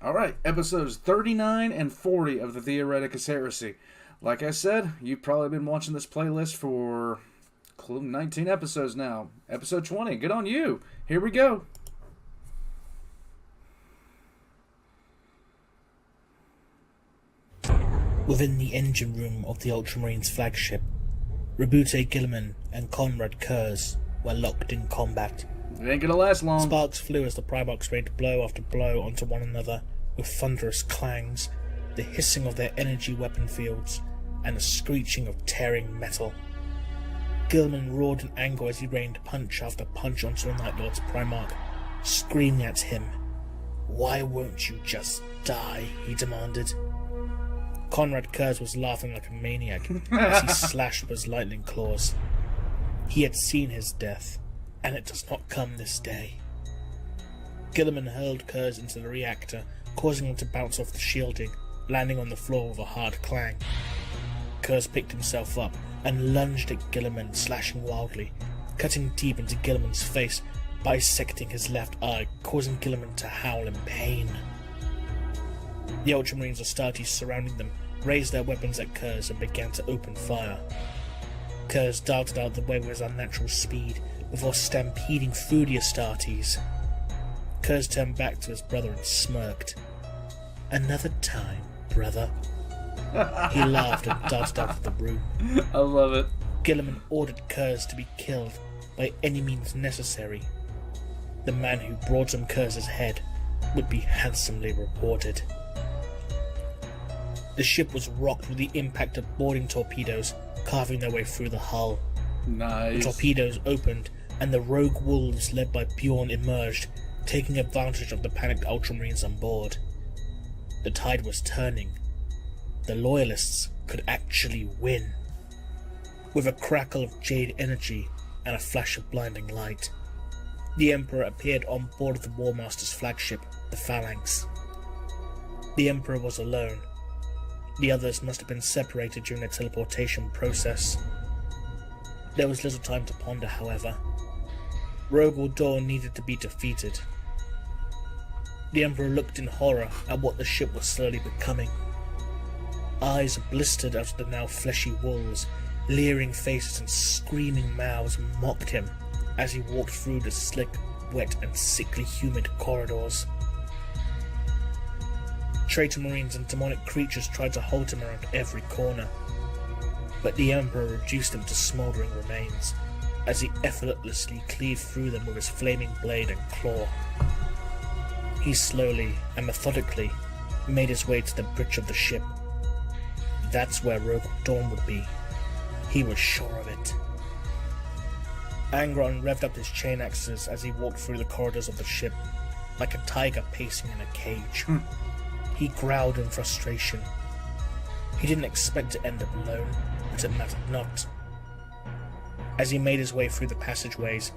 Alright, episodes 39 and 40 of the Theoreticus Heresy. Like I said, you've probably been watching this playlist for 19 episodes now. Episode 20, good on you. Here we go. Within the engine room of the Ultramarines flagship, Rabute Gilliman and Conrad Kurz were locked in combat. It ain't gonna last long. Sparks flew as the Primarchs rained blow after blow onto one another, with thunderous clangs, the hissing of their energy weapon fields, and the screeching of tearing metal. Gilman roared in anger as he rained punch after punch onto the Night Lord's Primarch, screaming at him. "Why won't you just die?" he demanded. Conrad Kurz was laughing like a maniac as he slashed with his lightning claws. He had seen his death, and it does not come this day. Gilliman hurled Kurz into the reactor, causing him to bounce off the shielding, landing on the floor with a hard clang. Kurz picked himself up and lunged at Gilliman, slashing wildly, cutting deep into Gilliman's face, bisecting his left eye, causing Gilliman to howl in pain. The Ultramarines Astartes surrounding them raised their weapons at Kurz and began to open fire. Kurz darted out of the way with his unnatural speed before stampeding through the Astartes. Kurz turned back to his brother and smirked. "Another time, brother." He laughed and darted out of the room. I love it. Gilliman ordered Kurz to be killed by any means necessary. The man who brought him Kurz's head would be handsomely rewarded. The ship was rocked with the impact of boarding torpedoes carving their way through the hull. Nice. The torpedoes opened, and the rogue wolves led by Bjorn emerged, taking advantage of the panicked Ultramarines on board. The tide was turning. The Loyalists could actually win. With a crackle of jade energy and a flash of blinding light, the Emperor appeared on board of the War Master's flagship, the Phalanx. The Emperor was alone. The others must have been separated during the teleportation process. There was little time to ponder, however. Rogel Dawn needed to be defeated. The Emperor looked in horror at what the ship was slowly becoming. Eyes blistered out of the now fleshy walls, leering faces and screaming mouths mocked him as he walked through the slick, wet and sickly humid corridors. Traitor Marines and demonic creatures tried to hold him around every corner, but the Emperor reduced them to smouldering remains as he effortlessly cleaved through them with his flaming blade and claw. He slowly and methodically made his way to the bridge of the ship. That's where Rogue Dawn would be. He was sure of it. Angron revved up his chain axes as he walked through the corridors of the ship, like a tiger pacing in a cage. He growled in frustration. He didn't expect to end up alone, but it mattered not. As he made his way through the passageways,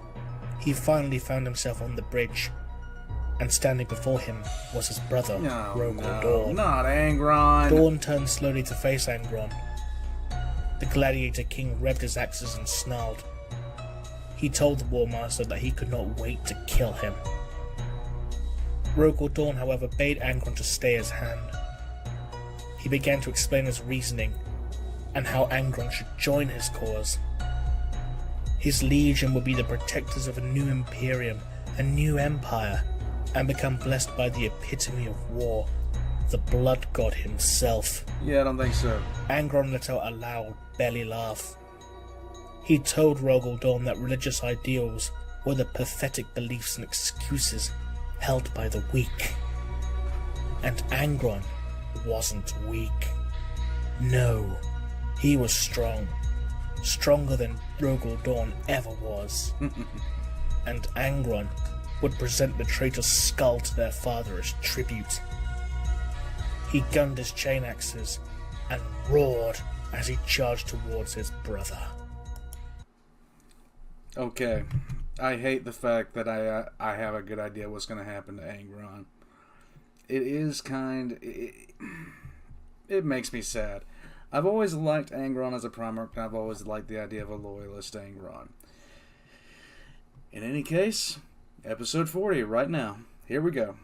he finally found himself on the bridge, and standing before him was his brother, Rogel Dawn. Not Angron. Dawn turned slowly to face Angron. The Gladiator King revved his axes and snarled. He told the War Master that he could not wait to kill him. Rogel Dawn, however, bade Angron to stay his hand. He began to explain his reasoning, and how Angron should join his cause. His legion would be the protectors of a new Imperium, a new empire, and become blessed by the epitome of war, the Blood God himself. Yeah, I don't think so. Angron let out a loud, belly laugh. He told Rogel Dawn that religious ideals were the pathetic beliefs and excuses held by the weak. And Angron wasn't weak. No, he was strong. Stronger than Rogel Dawn ever was. And Angron would present the traitor's skull to their father as tribute. He gunned his chain axes and roared as he charged towards his brother. Okay, I hate the fact that I have a good idea what's going to happen to Angron. It is it makes me sad. I've always liked Angron as a Primarch, and I've always liked the idea of a loyalist Angron. In any case, episode 40 right now. Here we go.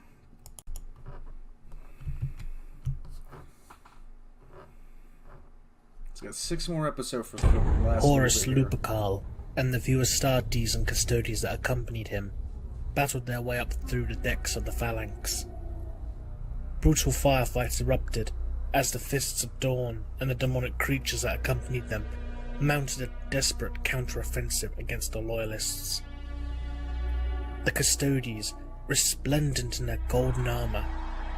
got 6 more episodes for the last Horus little bit here. Lupercal and the few Astartes and Custodes that accompanied him battled their way up through the decks of the Phalanx. Brutal firefights erupted as the Fists of Dawn and the demonic creatures that accompanied them mounted a desperate counter-offensive against the Loyalists. The Custodes, resplendent in their golden armour,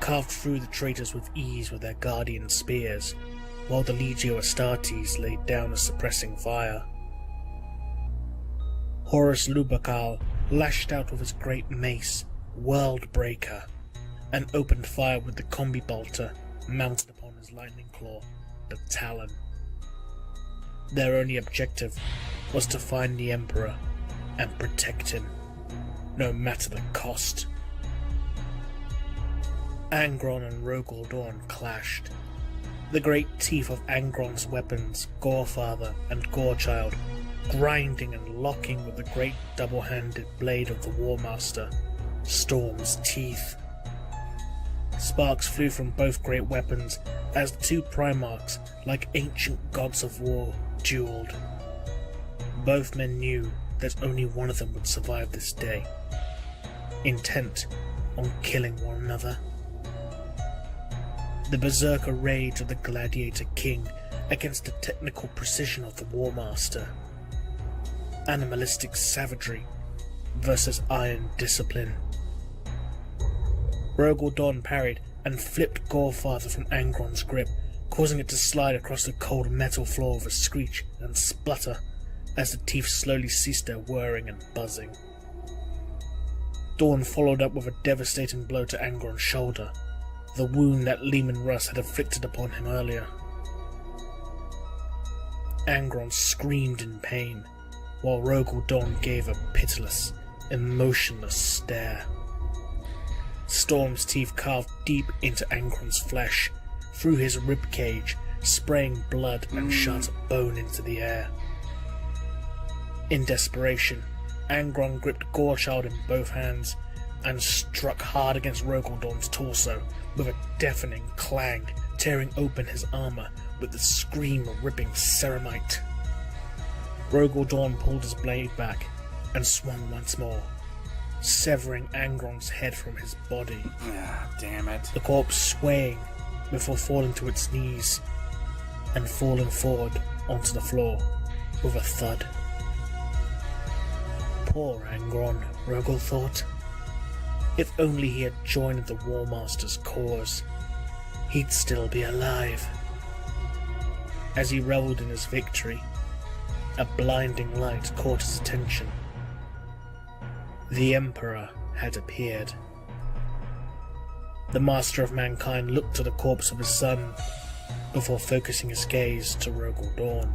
carved through the traitors with ease with their guardian spears, while the Legio Astartes laid down a suppressing fire. Horus Lupercal lashed out with his great mace, Worldbreaker, and opened fire with the combi bolter mounted upon his lightning claw, the Talon. Their only objective was to find the Emperor and protect him, no matter the cost. Angron and Rogol Dorn clashed. The great teeth of Angron's weapons, Gorefather and Gorechild, grinding and locking with the great double-handed blade of the Warmaster, Storm's teeth. Sparks flew from both great weapons as the two Primarchs, like ancient gods of war, dueled. Both men knew that only one of them would survive this day, intent on killing one another. The berserker rage of the Gladiator King against the technical precision of the Warmaster. Animalistic savagery versus iron discipline. Rogol Dorn parried and flipped Gorefather from Angron's grip, causing it to slide across the cold metal floor with a screech and splutter as the teeth slowly ceased their whirring and buzzing. Dorn followed up with a devastating blow to Angron's shoulder, the wound that Leman Russ had inflicted upon him earlier. Angron screamed in pain, while Rogol Dorn gave a pitiless, emotionless stare. Storm's teeth carved deep into Angron's flesh, through his ribcage, spraying blood and shot a bone into the air. In desperation, Angron gripped Gorechild in both hands and struck hard against Rogol Dorn's torso with a deafening clang, tearing open his armour with the scream of ripping ceramite. Rogol Dorn pulled his blade back and swung once more, severing Angron's head from his body. Ah, damn it. The corpse swaying before falling to its knees and falling forward onto the floor with a thud. Poor Angron, Rogol thought. If only he had joined the Warmaster's cause, he'd still be alive. As he revelled in his victory, a blinding light caught his attention. The Emperor had appeared. The Master of Mankind looked to the corpse of his son before focusing his gaze to Rogol Dorn.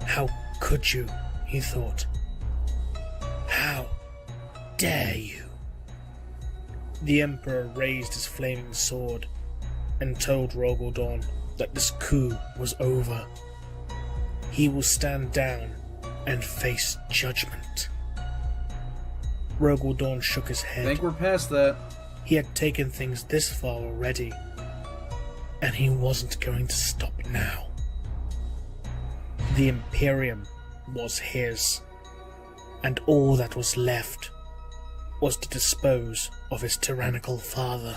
How could you, he thought. How dare you? The Emperor raised his flaming sword and told Rogol Dorn that this coup was over. He will stand down and face judgment. Rogol Dorn shook his head. I think we're past that. He had taken things this far already, and he wasn't going to stop now. The Imperium was his, and all that was left was to dispose of his tyrannical father.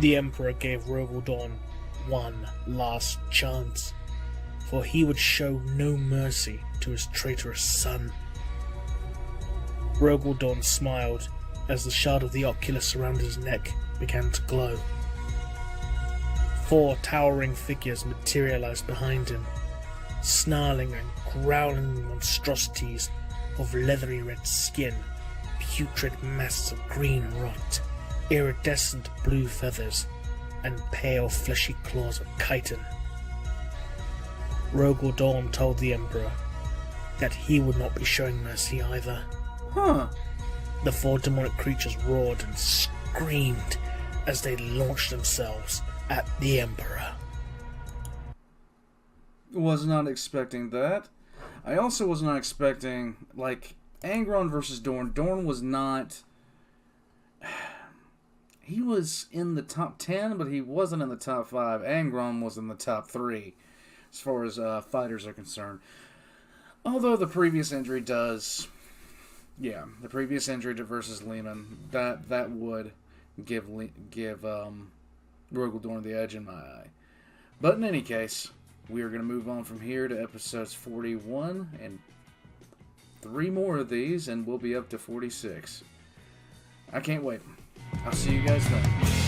The Emperor gave Rogol Dorn one last chance, for he would show no mercy to his traitorous son. Rogol Dorn smiled as the shard of the oculus around his neck began to glow. 4 towering figures materialized behind him, snarling and growling monstrosities of leathery red skin, putrid masses of green rot, iridescent blue feathers, and pale fleshy claws of chitin. Rogol Dorn told the Emperor that he would not be showing mercy either. The 4 demonic creatures roared and screamed as they launched themselves at the Emperor. Was not expecting that. I also was not expecting, Angron versus Dorn. Dorn was not... he was in the top 10, but he wasn't in the top 5. Angron was in the top 3 as far as fighters are concerned. Although the previous injury does... Yeah, the previous injury to versus Lehman, that would give Rogaldorn the edge in my eye. But in any case, we are going to move on from here to episodes 41 and 3 more of these, and we'll be up to 46. I can't wait. I'll see you guys then.